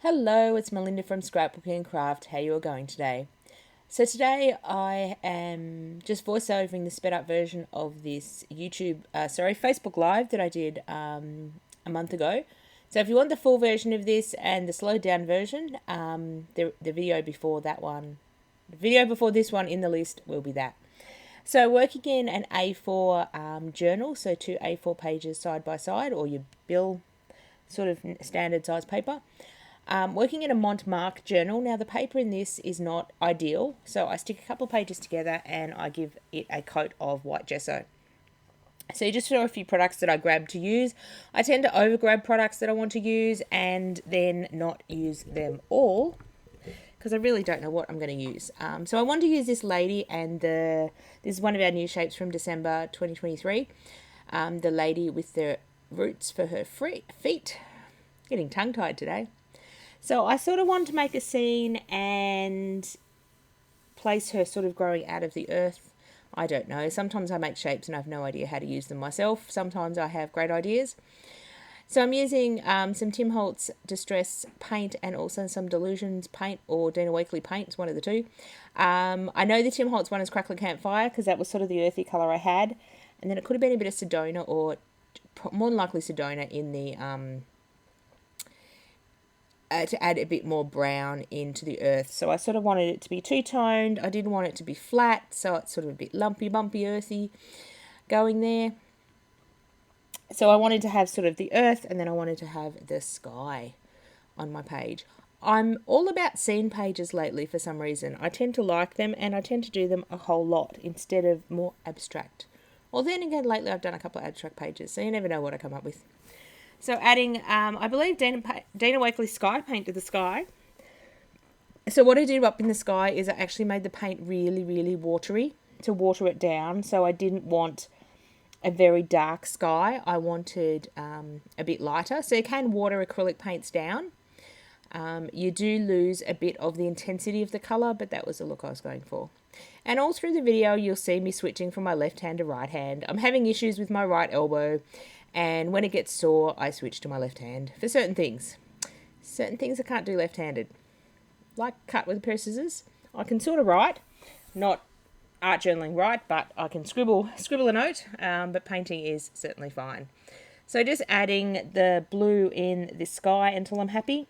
Hello, it's Melinda from Scrapbookingncraft. How you all going today? So today I am just voiceovering the sped up version of this Facebook Live that I did a month ago. So if you want the full version of this and the slowed down version, the video before that one, the video before this one in the list will be that. So working in an A4 journal, so two A4 pages side by side, or your bill sort of standard size paper. Working in a Montmartre journal. Now the paper in this is not ideal, so I stick a couple of pages together and I give it a coat of white gesso. So you just saw a few products that I grabbed to use. I tend to over grab products that I want to use and then not use them all because I really don't know what I'm going to use. So I wanted to use this lady, and this is one of our new shapes from December 2023. The lady with the roots for her feet. Getting tongue-tied today. So I sort of wanted to make a scene and place her sort of growing out of the earth. I don't know. Sometimes I make shapes and I have no idea how to use them myself. Sometimes I have great ideas. So I'm using some Tim Holtz Distress paint and also some Delusions paint or Dina Wakley paint. It's one of the two. I know the Tim Holtz one is Crackling Campfire because that was sort of the earthy colour I had. And then it could have been a bit of Sedona, or more than likely Sedona in the to add a bit more brown into the earth. So I sort of wanted it to be two-toned. I didn't want it to be flat, so it's sort of a bit lumpy, bumpy, earthy going there. So I wanted to have sort of the earth, and then I wanted to have the sky on my page. I'm all about scene pages lately for some reason. I tend to like them, and I tend to do them a whole lot instead of more abstract. Well, then again, lately I've done a couple of abstract pages, so you never know what I come up with. So adding, I believe Dina Wakley Sky Paint to the sky. So what I did up in the sky is I actually made the paint really, really watery to water it down. So I didn't want a very dark sky. I wanted a bit lighter. So you can water acrylic paints down. You do lose a bit of the intensity of the colour, but that was the look I was going for. And all through the video, you'll see me switching from my left hand to right hand. I'm having issues with my right elbow. And when it gets sore, I switch to my left hand for certain things. Certain things I can't do left-handed. Like cut with a pair of scissors. I can sort of write, not art journaling write, but I can scribble a note, but painting is certainly fine. So just adding the blue in the sky until I'm happy.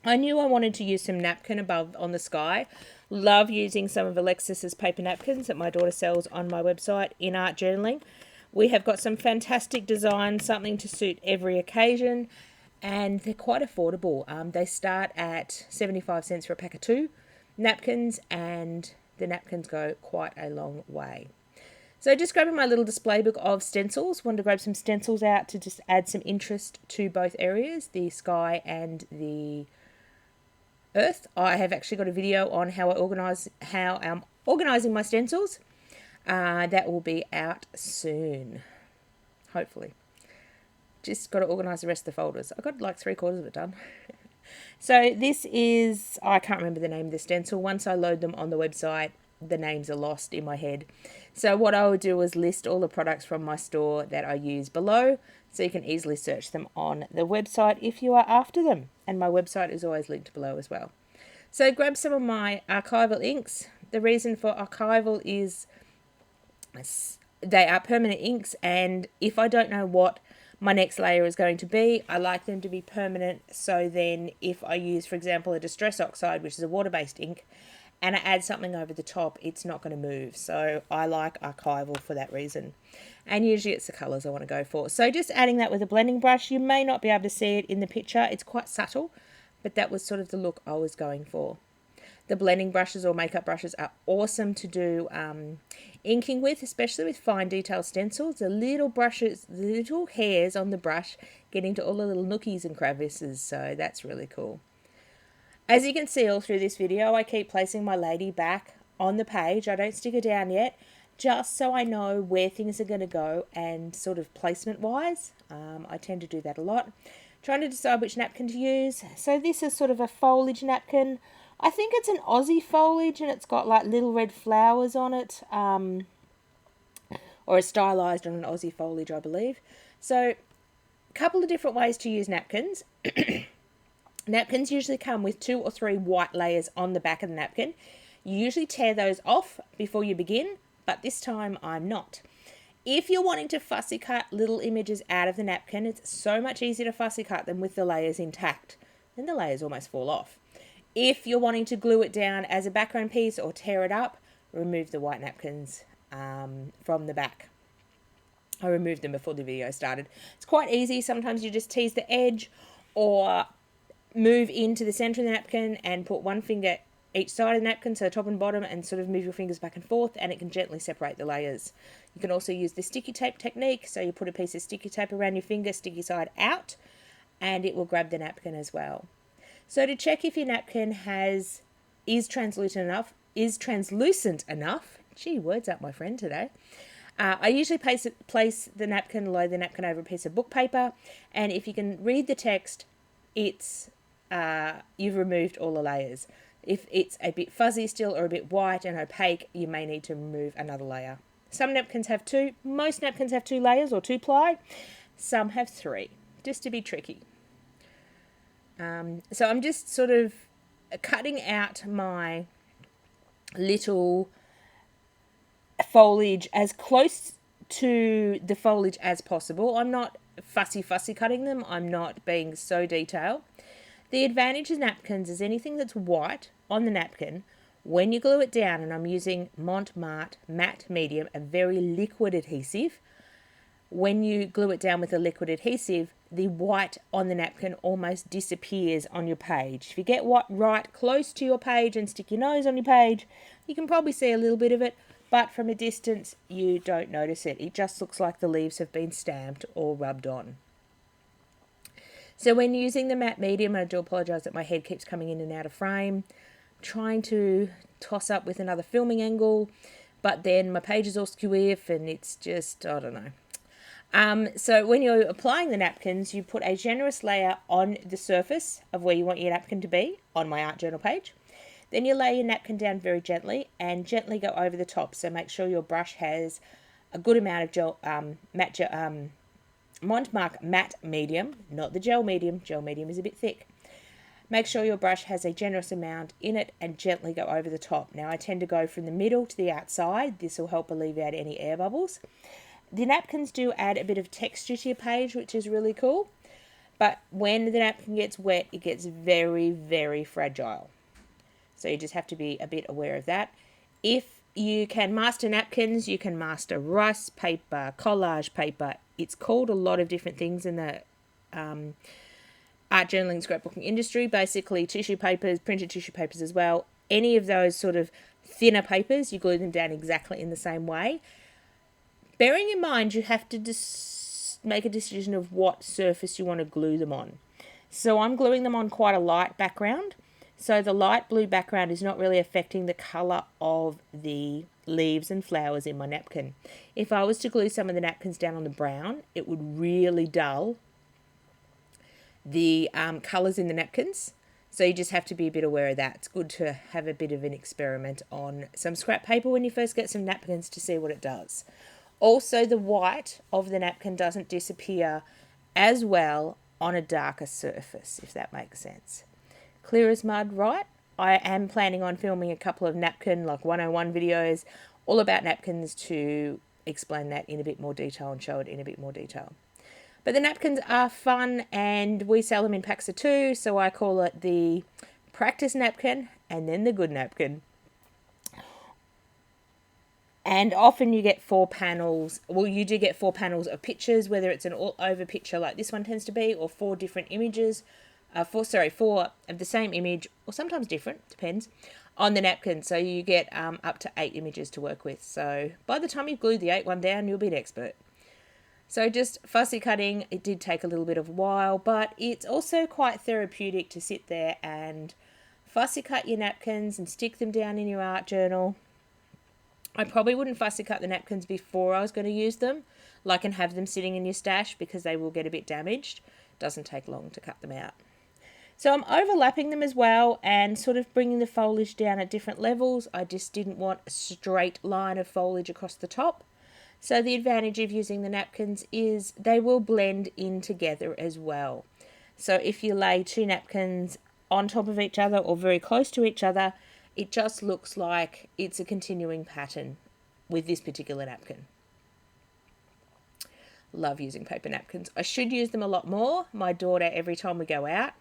I knew I wanted to use some napkin above on the sky. Love using some of Alexis's paper napkins that my daughter sells on my website in art journaling. We have got some fantastic designs, something to suit every occasion, and they're quite affordable. They start at 75 cents for a pack of 2 napkins, and the napkins go quite a long way. So just grabbing my little display book of stencils. Wanted to grab some stencils out to just add some interest to both areas, the sky and the earth. I have actually got a video on how I'm organising my stencils. That will be out soon, hopefully. Just got to organise the rest of the folders. I got like 3/4 of it done. So this is, I can't remember the name of the stencil. Once I load them on the website, the names are lost in my head. So what I will do is list all the products from my store that I use below, so you can easily search them on the website if you are after them. And my website is always linked below as well. So grab some of my archival inks. The reason for archival is they are permanent inks, and if I don't know what my next layer is going to be, I like them to be permanent. So then if I use, for example, a Distress Oxide, which is a water-based ink, and I add something over the top, it's not going to move. So I like archival for that reason. And usually it's the colours I want to go for. So just adding that with a blending brush. You may not be able to see it in the picture. It's quite subtle, but that was sort of the look I was going for. The blending brushes or makeup brushes are awesome to do inking with, especially with fine detail stencils. The little brushes, the little hairs on the brush get into all the little nookies and crevices, so that's really cool. As you can see all through this video, I keep placing my lady back on the page. I don't stick her down yet, just so I know where things are going to go and sort of placement wise. I tend to do that a lot. Trying to decide which napkin to use. So this is sort of a foliage napkin. I think it's an Aussie foliage, and it's got like little red flowers on it, or it's stylized on an Aussie foliage, I believe. So a couple of different ways to use napkins. Napkins usually come with 2 or 3 white layers on the back of the napkin. You usually tear those off before you begin, but this time I'm not. If you're wanting to fussy cut little images out of the napkin, it's so much easier to fussy cut them with the layers intact. Then the layers almost fall off. If you're wanting to glue it down as a background piece or tear it up, remove the white napkins from the back. I removed them before the video started. It's quite easy. Sometimes you just tease the edge or move into the center of the napkin and put one finger each side of the napkin, so top and bottom, and sort of move your fingers back and forth, and it can gently separate the layers. You can also use the sticky tape technique, so you put a piece of sticky tape around your finger, sticky side out, and it will grab the napkin as well. So to check if your napkin is translucent enough, gee, words up my friend today. I usually place the napkin, load the napkin over a piece of book paper, and if you can read the text, it's you've removed all the layers. If it's a bit fuzzy still or a bit white and opaque, you may need to remove another layer. Some napkins have 2. Most napkins have 2 layers or 2 ply. Some have 3, just to be tricky. So I'm just sort of cutting out my little foliage as close to the foliage as possible. I'm not fussy cutting them. I'm not being so detailed. The advantage of napkins is anything that's white on the napkin, when you glue it down, and I'm using Montmartre Matte Medium, a very liquid adhesive. When you glue it down with a liquid adhesive, the white on the napkin almost disappears on your page. If you get right close to your page and stick your nose on your page, you can probably see a little bit of it, but from a distance you don't notice it. It just looks like the leaves have been stamped or rubbed on. So when using the matte medium, I do apologise that my head keeps coming in and out of frame. I'm trying to toss up with another filming angle, but then my page is all skew-iff and it's just, I don't know. So when you're applying the napkins, you put a generous layer on the surface of where you want your napkin to be, on my art journal page. Then you lay your napkin down very gently and gently go over the top. So make sure your brush has a good amount of Montmartre Matte Medium, not the gel medium. Gel medium is a bit thick. Make sure your brush has a generous amount in it and gently go over the top. Now I tend to go from the middle to the outside. This will help alleviate any air bubbles. The napkins do add a bit of texture to your page, which is really cool. But when the napkin gets wet, it gets very, very fragile. So you just have to be a bit aware of that. If you can master napkins, you can master rice paper, collage paper. It's called a lot of different things in the art journaling scrapbooking industry. Basically tissue papers, printed tissue papers as well. Any of those sort of thinner papers, you glue them down exactly in the same way. Bearing in mind, you have to make a decision of what surface you want to glue them on. So I'm gluing them on quite a light background. So the light blue background is not really affecting the colour of the leaves and flowers in my napkin. If I was to glue some of the napkins down on the brown, it would really dull the colours in the napkins. So you just have to be a bit aware of that. It's good to have a bit of an experiment on some scrap paper when you first get some napkins to see what it does. Also, the white of the napkin doesn't disappear as well on a darker surface, if that makes sense. Clear as mud, right? I am planning on filming a couple of napkin, like 101 videos, all about napkins to explain that in a bit more detail and show it in a bit more detail. But the napkins are fun and we sell them in packs of 2, so I call it the practice napkin and then the good napkin. And often you get 4 panels, well, you do get 4 panels of pictures, whether it's an all over picture like this one tends to be, or 4 different images, 4 of the same image, or sometimes different, depends, on the napkin. So you get up to 8 images to work with. So by the time you've glued the 8th one down, you'll be an expert. So just fussy cutting, it did take a little bit of a while, but it's also quite therapeutic to sit there and fussy cut your napkins and stick them down in your art journal. I probably wouldn't fussy cut the napkins before I was going to use them, like and have them sitting in your stash because they will get a bit damaged. Doesn't take long to cut them out. So I'm overlapping them as well and sort of bringing the foliage down at different levels. I just didn't want a straight line of foliage across the top. So the advantage of using the napkins is they will blend in together as well. So if you lay 2 napkins on top of each other or very close to each other, it just looks like it's a continuing pattern with this particular napkin. Love using paper napkins. I should use them a lot more. My daughter, every time we go out,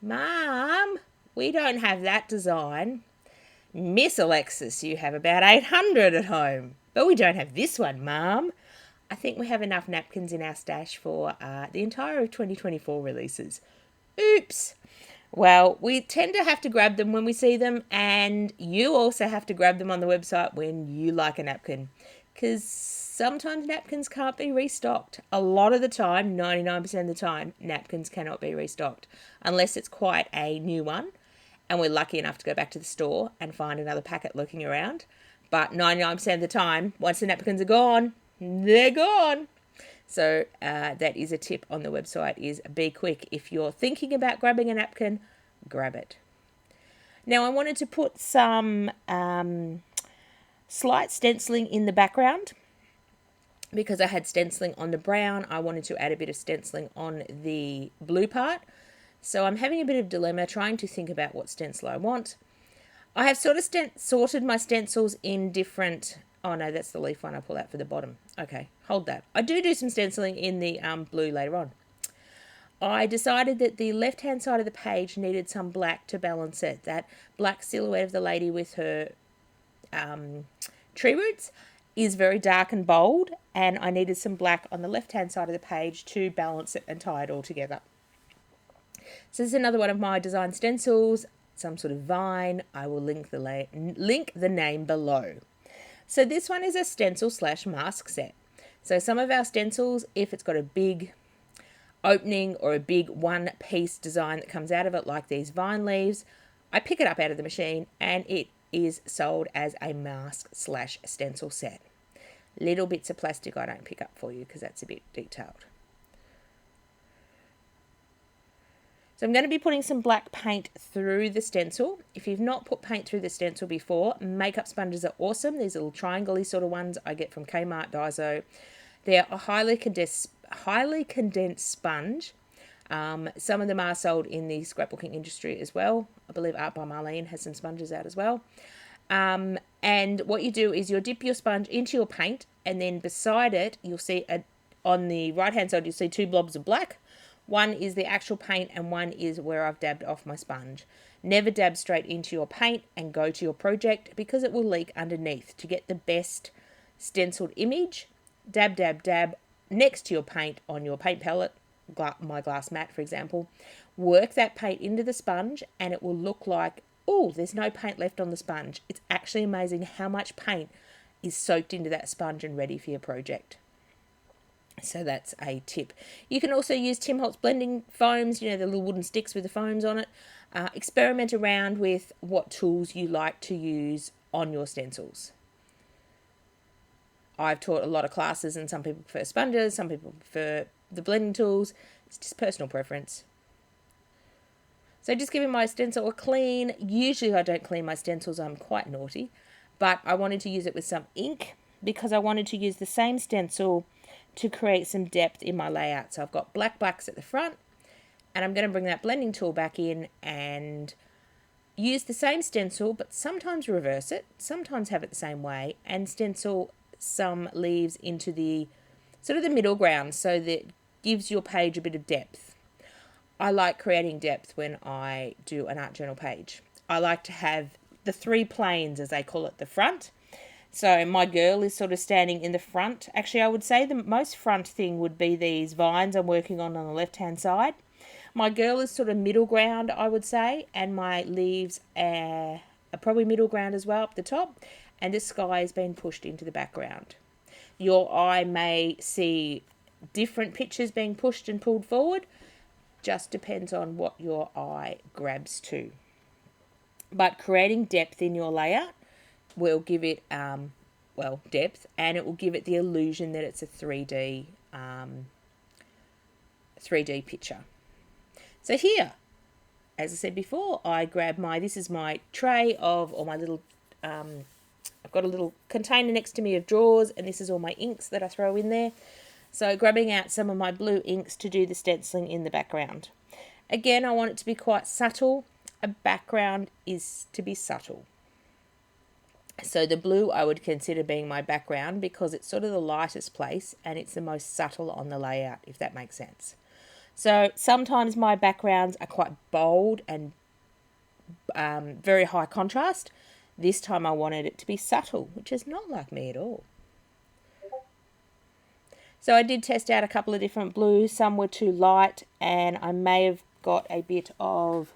Mom, we don't have that design. Miss Alexis, you have about 800 at home, but we don't have this one, Mom. I think we have enough napkins in our stash for the entire of 2024 releases. Oops. Well, we tend to have to grab them when we see them, and you also have to grab them on the website when you like a napkin, because sometimes napkins can't be restocked. A lot of the time, 99% of the time, napkins cannot be restocked unless it's quite a new one and we're lucky enough to go back to the store and find another packet lurking around. But 99% of the time, once the napkins are gone, they're gone. So that is a tip on the website, is be quick. If you're thinking about grabbing a napkin, grab it. Now I wanted to put some slight stenciling in the background. Because I had stenciling on the brown, I wanted to add a bit of stenciling on the blue part. So I'm having a bit of dilemma trying to think about what stencil I want. I have sort of sorted my stencils in different... Oh no, that's the leaf one I pull out for the bottom. Okay, hold that. I do some stenciling in the blue later on. I decided that the left-hand side of the page needed some black to balance it. That black silhouette of the lady with her tree roots is very dark and bold, and I needed some black on the left-hand side of the page to balance it and tie it all together. So this is another one of my design stencils, some sort of vine. I will link the name below. So this one is a stencil / mask set. So some of our stencils, if it's got a big opening or a big one-piece design that comes out of it, like these vine leaves, I pick it up out of the machine and it is sold as a mask / stencil set. Little bits of plastic I don't pick up for you because that's a bit detailed. So I'm going to be putting some black paint through the stencil. If you've not put paint through the stencil before, makeup sponges are awesome. These little triangle-y sort of ones I get from Kmart, Daiso. They're a highly condensed sponge. Some of them are sold in the scrapbooking industry as well. I believe Art by Marlene has some sponges out as well. And what you do is you'll dip your sponge into your paint, and then beside it, you'll see on the right-hand side, you'll see 2 blobs of black. One is the actual paint and one is where I've dabbed off my sponge. Never dab straight into your paint and go to your project because it will leak underneath. To get the best stenciled image, dab, dab, dab next to your paint on your paint palette, my glass mat for example. Work that paint into the sponge and it will look like, oh, there's no paint left on the sponge. It's actually amazing how much paint is soaked into that sponge and ready for your project. So that's a tip. You can also use Tim Holtz blending foams, the little wooden sticks with the foams on it. Experiment around with what tools you like to use on your stencils. I've taught a lot of classes and some people prefer sponges, some people prefer the blending tools. It's just personal preference. So just giving my stencil a clean. Usually I don't clean my stencils, I'm quite naughty. But I wanted to use it with some ink because I wanted to use the same stencil to create some depth in my layout. So I've got blacks at the front, and I'm going to bring that blending tool back in and use the same stencil, but sometimes reverse it, sometimes have it the same way, and stencil some leaves into the sort of the middle ground so that it gives your page a bit of depth. I like creating depth when I do an art journal page. I like to have the 3 planes, as they call it, the front. So my girl is sort of standing in the front. Actually, I would say the most front thing would be these vines I'm working on the left-hand side. My girl is sort of middle ground, I would say, and my leaves are probably middle ground as well up the top, and the sky has been pushed into the background. Your eye may see different pictures being pushed and pulled forward. Just depends on what your eye grabs to. But creating depth in your layout will give it depth, and it will give it the illusion that it's a 3D picture. So here, as I said before, I grab this is my tray of all my little I've got a little container next to me of drawers, and this is all my inks that I throw in there. So grabbing out some of my blue inks to do the stenciling in the background. Again, I want it to be quite subtle. A background is to be subtle. So the blue I would consider being my background because it's sort of the lightest place and it's the most subtle on the layout, if that makes sense. So sometimes my backgrounds are quite bold and very high contrast. This time I wanted it to be subtle, which is not like me at all. So I did test out a couple of different blues. Some were too light and I may have got a bit of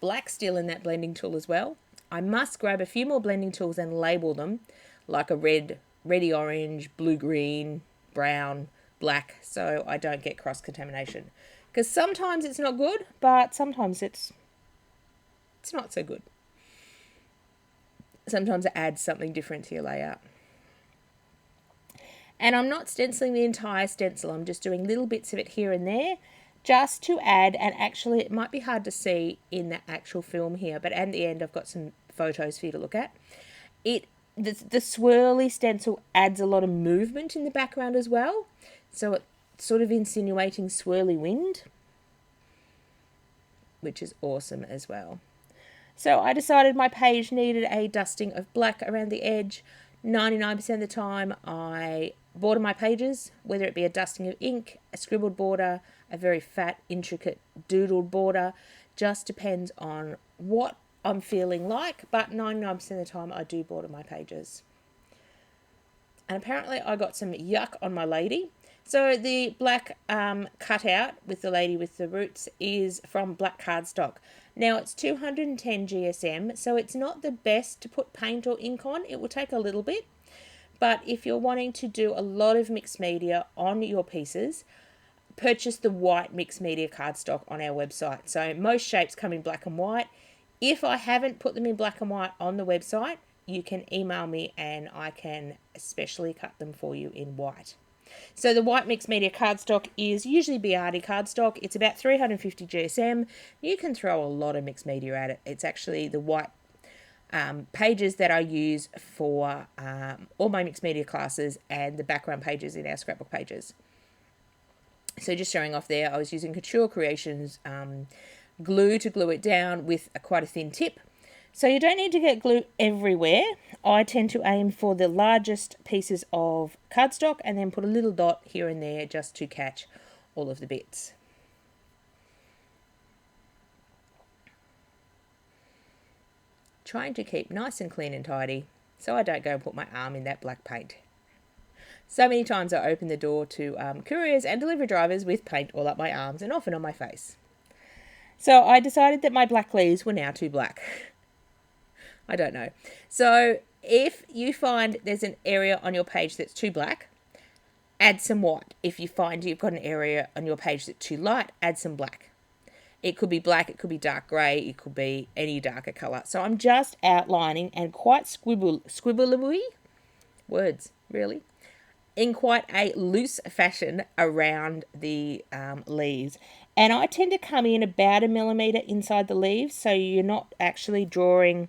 black still in that blending tool as well. I must grab a few more blending tools and label them like a red, reddy orange, blue green, brown, black, so I don't get cross contamination. Because sometimes it's not good, but sometimes it's not so good. Sometimes it adds something different to your layout. And I'm not stenciling the entire stencil, I'm just doing little bits of it here and there, just to add, and actually it might be hard to see in the actual film here, but at the end I've got some photos for you to look at. The swirly stencil adds a lot of movement in the background as well, so it's sort of insinuating swirly wind, which is awesome as well. So I decided my page needed a dusting of black around the edge. 99% of the time I border my pages, whether it be a dusting of ink, a scribbled border, a very fat, intricate doodled border, just depends on what I'm feeling like, but 99% of the time I do border my pages. And apparently I got some yuck on my lady. So the black cutout with the lady with the roots is from black cardstock. Now it's 210 GSM, so it's not the best to put paint or ink on. It will take a little bit. But if you're wanting to do a lot of mixed media on your pieces, purchase the white mixed media cardstock on our website. So most shapes come in black and white. If I haven't put them in black and white on the website, you can email me and I can especially cut them for you in white. So the white mixed media cardstock is usually Biardi cardstock. It's about 350 GSM. You can throw a lot of mixed media at it. It's actually the white pages that I use for all my mixed media classes and the background pages in our scrapbook pages. So just showing off there, I was using Couture Creations glue to glue it down with quite a thin tip. So you don't need to get glue everywhere. I tend to aim for the largest pieces of cardstock and then put a little dot here and there just to catch all of the bits. Trying to keep nice and clean and tidy so I don't go and put my arm in that black paint. So many times I open the door to couriers and delivery drivers with paint all up my arms and often on my face. So I decided that my black leaves were now too black. I don't know. So if you find there's an area on your page that's too black, add some white. If you find you've got an area on your page that's too light, add some black. It could be black, it could be dark grey, it could be any darker colour. So I'm just outlining and quite squibbly words, really, in quite a loose fashion around the leaves. And I tend to come in about 1 millimetre inside the leaves, so you're not actually drawing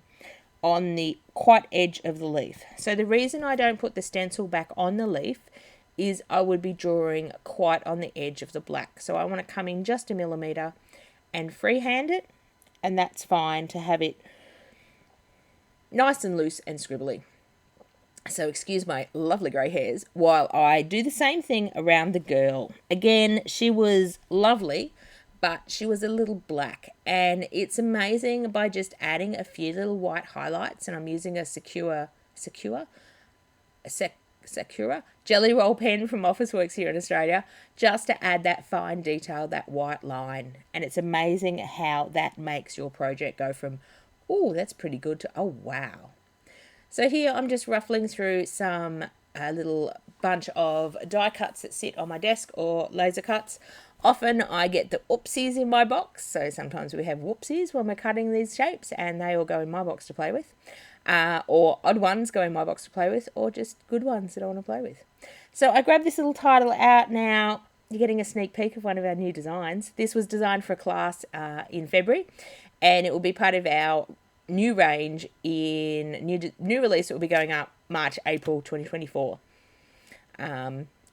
on the quite edge of the leaf. So the reason I don't put the stencil back on the leaf is I would be drawing quite on the edge of the black. So I want to come in just 1 millimetre and freehand it, and that's fine to have it nice and loose and scribbly. So excuse my lovely grey hairs while I do the same thing around the girl. Again, she was lovely, but she was a little black, and it's amazing by just adding a few little white highlights, and I'm using a Sakura Jelly Roll pen from Officeworks here in Australia, just to add that fine detail, that white line. And it's amazing how that makes your project go from, oh, that's pretty good, to, oh, wow. So here I'm just ruffling through some little bunch of die cuts that sit on my desk or laser cuts. Often I get the oopsies in my box, so sometimes we have whoopsies when we're cutting these shapes and they all go in my box to play with. Or odd ones go in my box to play with, or just good ones that I want to play with. So I grabbed this little title out now. You're getting a sneak peek of one of our new designs. This was designed for a class in February, and it will be part of our new range in new release. It will be going up March, April 2024.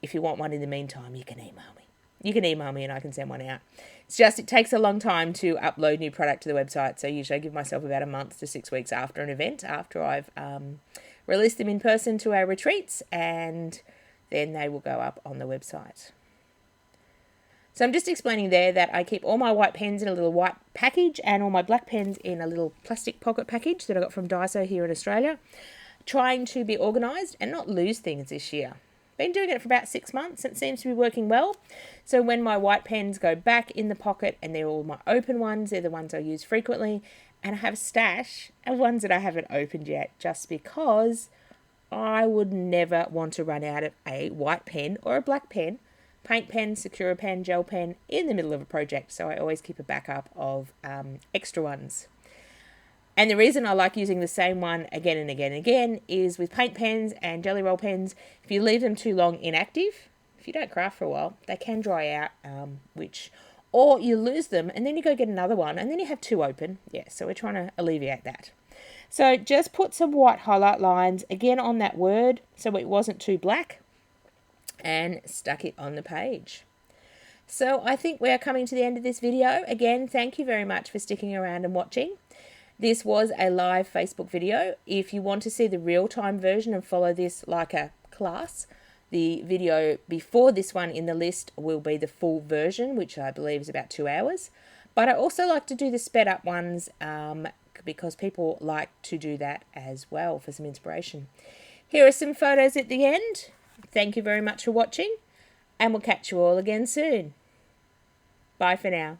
if you want one in the meantime, you can email me. You can email me and I can send one out. It's just, it takes a long time to upload new product to the website. So usually I give myself about a month to 6 weeks after an event, after I've released them in person to our retreats, and then they will go up on the website. So I'm just explaining there that I keep all my white pens in a little white package and all my black pens in a little plastic pocket package that I got from Daiso here in Australia. Trying to be organised and not lose things this year. Been doing it for about 6 months and it seems to be working well. So when my white pens go back in the pocket, and they're all my open ones, they're the ones I use frequently, and I have a stash of ones that I haven't opened yet, just because I would never want to run out of a white pen or a black pen, paint pen, Secura pen, gel pen in the middle of a project. So I always keep a backup of extra ones. And the reason I like using the same one again and again and again is with paint pens and jelly roll pens. If you leave them too long inactive, if you don't craft for a while, they can dry out, or you lose them and then you go get another one and then you have two open. Yeah, so we're trying to alleviate that. So just put some white highlight lines again on that word so it wasn't too black, and stuck it on the page. So I think we are coming to the end of this video. Again, thank you very much for sticking around and watching. This was a live Facebook video. If you want to see the real-time version and follow this like a class, the video before this one in the list will be the full version, which I believe is about 2 hours. But I also like to do the sped up ones because people like to do that as well for some inspiration. Here are some photos at the end. Thank you very much for watching, and we'll catch you all again soon. Bye for now.